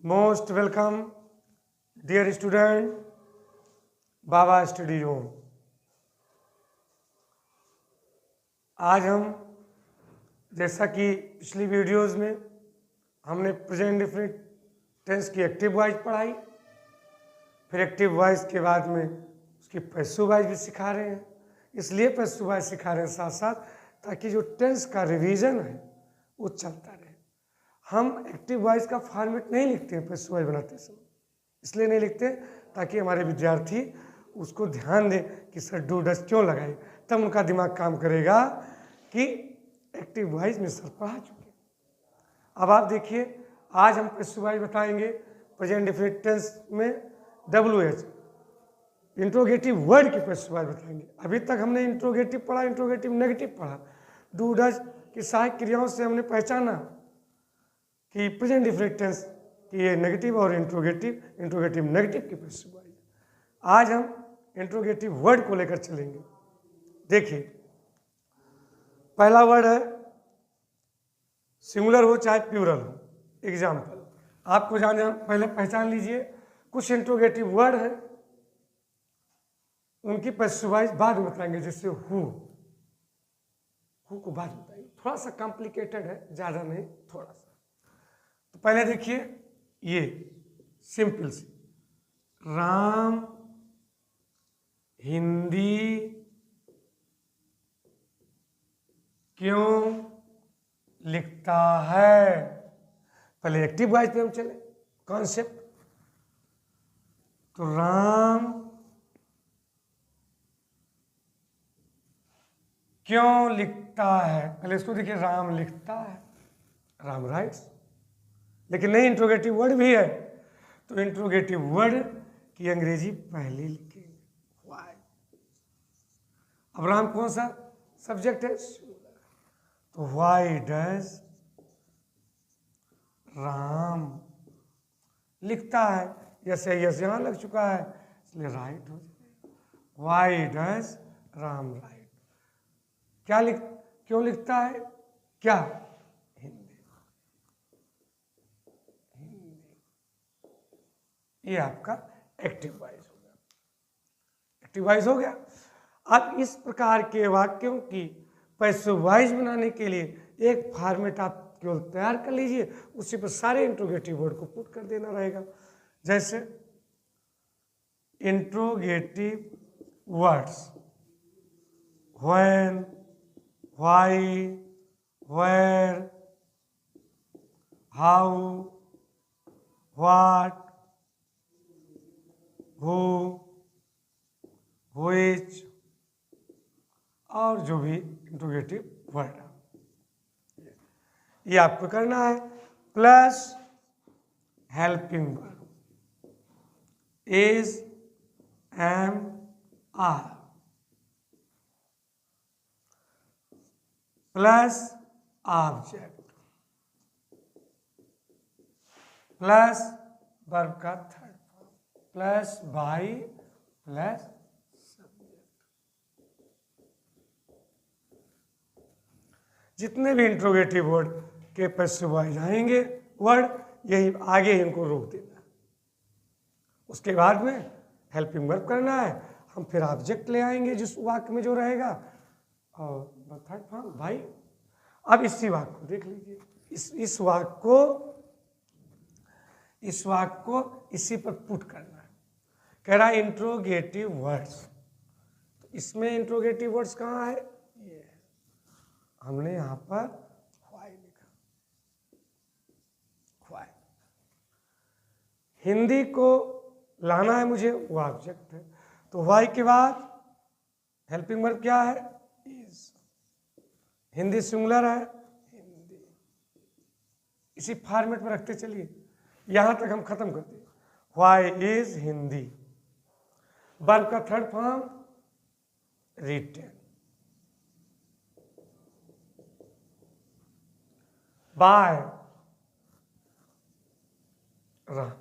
Most welcome dear student बाबा study room. आज हम जैसा कि पिछली वीडियोस में हमने प्रेजेंट डिफिनिट टेंस की एक्टिव वॉइस पढ़ाई, फिर एक्टिव वॉइस के बाद में उसकी पैसिव वॉइस भी सिखा रहे हैं। इसलिए पैसिव वॉइस सिखा रहे हैं साथ साथ, ताकि जो टेंस का रिवीजन है वो चलता रहे। हम एक्टिव वॉइस का फॉर्मेट नहीं लिखते हैं पैसिव वॉइस बनाते समय, इसलिए नहीं लिखते ताकि हमारे विद्यार्थी उसको ध्यान दें कि सर डू डस क्यों लगाए, तब उनका दिमाग काम करेगा कि एक्टिव वॉइस में सर पढ़ा चुके। अब आप देखिए, आज हम पैसिव वॉइस बताएंगे प्रेजेंट डेफिनिट टेंस में WH इंट्रोगेटिव वर्ड की पैसिव वॉइस बताएंगे। अभी तक हमने इंट्रोगेटिव पढ़ा, इंट्रोगेटिव नेगेटिव पढ़ा। डू डस की सहायक क्रियाओं से हमने पहचाना कि प्रेजेंट डेफिनिट टेंस की ये नेगेटिव और इंट्रोगेटिव नेगेटिव की पैसिव वॉइस। आज हम इंट्रोगेटिव वर्ड को लेकर चलेंगे। देखिए, पहला वर्ड है, सिंगुलर हो चाहे प्लूरल हो। एग्जाम्पल आपको जान पहले पहचान लीजिए। कुछ इंट्रोगेटिव वर्ड है, उनकी पैसिव वॉइस बाद में बताएंगे। जैसे हु को बाद में बताएंगे, थोड़ा सा कॉम्प्लिकेटेड है, ज़्यादा नहीं, थोड़ा सा। तो पहले देखिए, ये सिंपल सी, राम हिंदी क्यों लिखता है। पहले एक्टिव वॉइस पे हम चले, कॉन्सेप्ट। तो राम क्यों लिखता है, पहले इसको देखिए, राम लिखता है, राम राइट्स। लेकिन नहीं, इंट्रोगेटिव वर्ड भी है, तो इंट्रोगेटिव वर्ड की अंग्रेजी पहले लिखेंगे, व्हाई। अब राम कौन सा सब्जेक्ट है, तो व्हाई डज राम लिखता है। यस यहां लग चुका है, इसलिए राइट हो जाएगा। व्हाई डज राम राइट, क्यों लिखता है, क्या, ये आपका एक्टिव वॉइस हो गया। एक्टिव वॉइस हो गया। अब इस प्रकार के वाक्यों की पैसिव वॉइस बनाने के लिए एक फॉर्मेट आप केवल तैयार कर लीजिए, उसी पर सारे इंट्रोगेटिव वर्ड को पुट कर देना रहेगा। जैसे interrogative words, when, why, where, how, what, who, which, और जो भी इंट्रोगेटिव वर्ड है ये आपको करना है। Plus helping verb, is, am, are, plus object, plus verb का third, plus by, plus subject. जितने भी इंट्रोगेटिव वर्ड के पैसिव वॉइस आएंगे वर्ड, यही आगे इनको रोक देना है। उसके बाद में हेल्पिंग वर्ब करना है, हम फिर ऑब्जेक्ट ले आएंगे जिस वाक्य में जो रहेगा, और थर्ड फॉर्म भाई। अब इसी वाक्य को देख लीजिए, इस वाक्य को इसी पर पुट करना है। कह रहा है इंट्रोगेटिव वर्ड्स, तो इसमें इंट्रोगेटिव वर्ड्स कहाँ है, ये है। हमने यहां पर व्हाई लिखा, व्हाई। हिंदी को लाना है मुझे, वो ऑब्जेक्ट है, तो व्हाई के बाद हेल्पिंग वर्ब क्या है, इज। हिंदी सिंगुलर है, हिंदी। इसी फॉर्मेट में रखते चलिए, यहां तक हम खत्म करते हैं। व्हाई इज हिंदी, वर्ब का थर्ड फॉर्म रिटेन, बाय, रहा।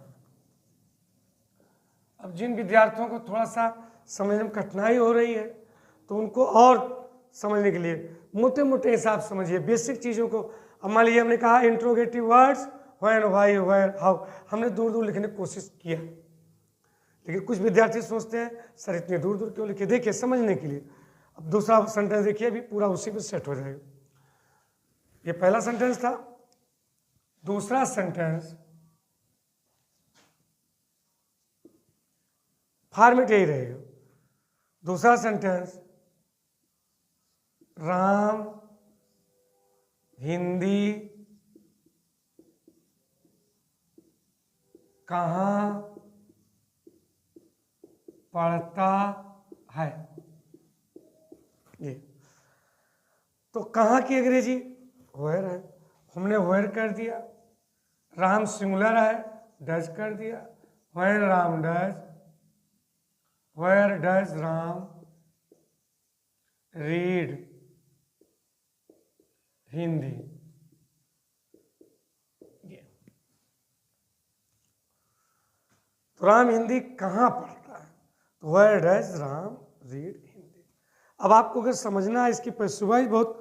अब जिन विद्यार्थियों को थोड़ा सा समझने में कठिनाई हो रही है, तो उनको और समझने के लिए मोटे मोटे हिसाब समझिए, बेसिक चीज़ों को। अब मान लीजिए हमने कहा interrogative words when, why, where, how, हमने दूर दूर लिखने की कोशिश किया, लेकिन कुछ विद्यार्थी सोचते हैं सर इतने दूर दूर क्यों लिखे। देखिए समझने के लिए, अब दूसरा सेंटेंस देखिए, अभी पूरा उसी में सेट हो जाएगा। ये पहला सेंटेंस था, दूसरा सेंटेंस फॉर्मेट यही रहेगा। दूसरा सेंटेंस, राम हिंदी कहाँ पढ़ता है। ये तो कहाँ की अंग्रेजी वेयर है, हमने वेयर कर दिया। राम सिंगुलर है, डज कर दिया। Where Ram does, where does Ram read Hindi. तो राम हिंदी कहाँ पढ़ता है, तो where does Ram read Hindi. अब आपको अगर समझना है इसकी पैसिवाइज बहुत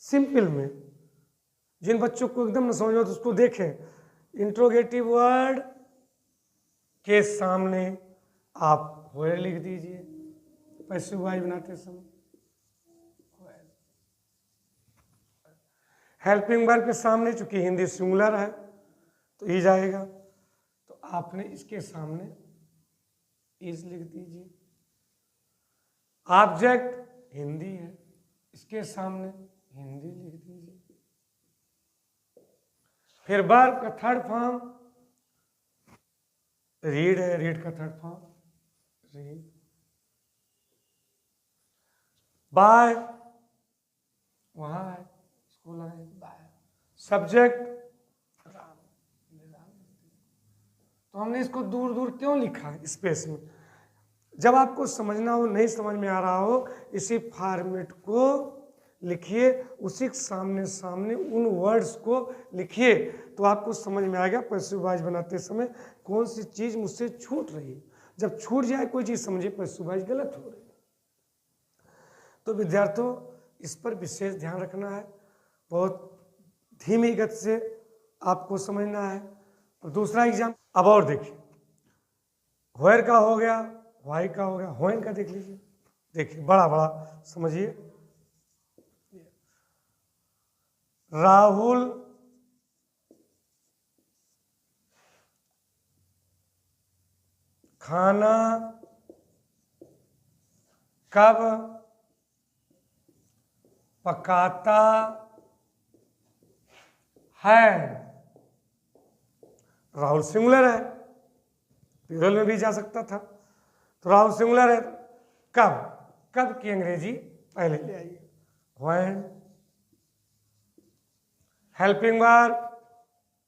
सिंपल में, जिन बच्चों को एकदम न समझ तो उसको देखें। इंट्रोगेटिव वर्ड के सामने आप वेयर लिख दीजिए पैसिवाइज बनाते समय। हेल्पिंग वर्ब के सामने चूंकि हिंदी सिंगुलर है तो इज आएगा, तो आपने इसके सामने इज लिख दीजिए। ऑब्जेक्ट हिंदी है, इसके सामने हिंदी लिख दीजिए। फिर वर्ब का थर्ड फॉर्म रीड है, रीड का थर्ड फॉर्म रीड। बाय वहां है, स्कूल है, बाय। सब्जेक्ट राम, तो हमने इसको दूर दूर क्यों लिखा है स्पेस में। जब आपको समझना हो, नहीं समझ में आ रहा हो, इसी फॉर्मेट को लिखिए, उसी सामने सामने उन वर्ड्स को लिखिए, तो आपको समझ में आएगा पैसिव वॉइस बनाते समय कौन सी चीज़ मुझसे छूट रही है। जब छूट जाए कोई चीज़ समझिए पैसिव वॉइस गलत हो रही है। तो विद्यार्थियों इस पर विशेष ध्यान रखना है, बहुत धीमी गति से आपको समझना है। और दूसरा एग्जाम अब और देखिए, वेयर का हो गया, वाई का हो गया, व्हेन का देख लीजिए। देखिए बड़ा बड़ा समझिए। राहुल खाना कब पकाता है। राहुल सिंगुलर है, प्लूरल में भी जा सकता था, तो राहुल सिंगुलर है। कब, कब की अंग्रेजी पहले ले आइए, व्हेन। हेल्पिंग वर्ब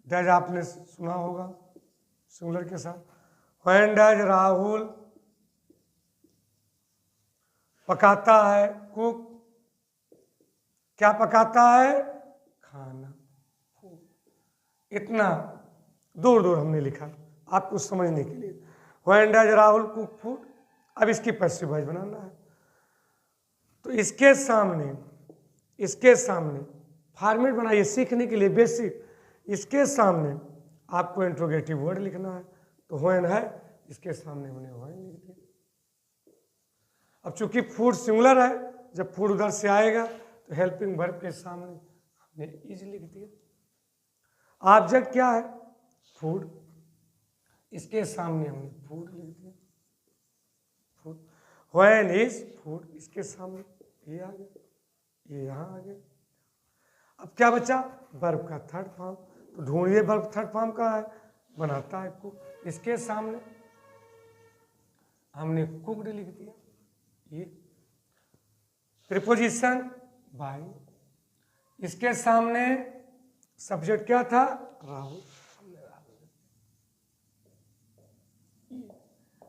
डज आपने सुना होगा सिंगुलर के साथ, व्हेन डज राहुल पकाता है कुक, क्या पकाता है, खाना। इतना दूर दूर हमने लिखा आपको समझने के लिए। When does Rahul cook food. अब इसकी पैसिव वॉइस बनाना है, तो इसके सामने फॉर्मेट बनाइए सीखने के लिए बेसिक। इसके सामने आपको इंट्रोगेटिव वर्ड लिखना है, तो व्हेन है, इसके सामने हमने व्हेन लिख दिया। अब चूंकि फूड सिंगुलर है, जब फूड उधर से आएगा तो हेल्पिंग वर्ब के सामने हमने इज लिख दिया। ऑब्जेक्ट क्या है, फूड, इसके सामने हमने फूड लिख दिया, फूड। व्हेन इज फूड, इसके सामने ये आ गया, ये यहाँ आ गया। अब क्या बचा, वर्ब का थर्ड फॉर्म, तो ढूंढिए वर्ब थर्ड फॉर्म का है, बनाता है कुक, इसके सामने हमने कुक्ड लिख दिया। ये प्रीपोजिशन बाय, इसके सामने सब्जेक्ट क्या था, राहुल।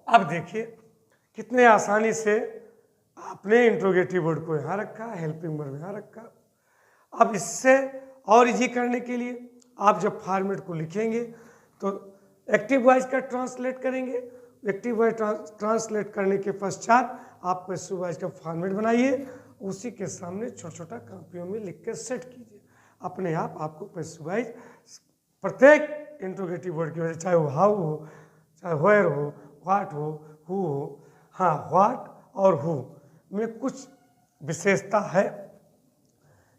अब देखिए कितने आसानी से आपने इंट्रोगेटिव वर्ड को यहाँ रखा, हेल्पिंग वर्ब यहाँ रखा। अब इससे और इजी करने के लिए आप जब फॉर्मेट को लिखेंगे तो एक्टिव वॉइस का ट्रांसलेट करेंगे। एक्टिव वॉइस ट्रांसलेट करने के पश्चात आप पैसिव वॉइस का फॉर्मेट बनाइए, उसी के सामने छोटा छोटा कापियों में लिख कर सेट कीजिए। अपने आप आपको पैसिव वॉइस प्रत्येक इंट्रोगेटिव वर्ड की वजह, चाहे वो हाउ हो, चाहे वेयर हो, व्हाट हो, हु हो। हाँ, व्हाट और हु में कुछ विशेषता है,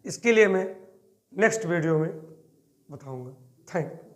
इसके लिए मैं नेक्स्ट वीडियो में बताऊंगा। Thank you.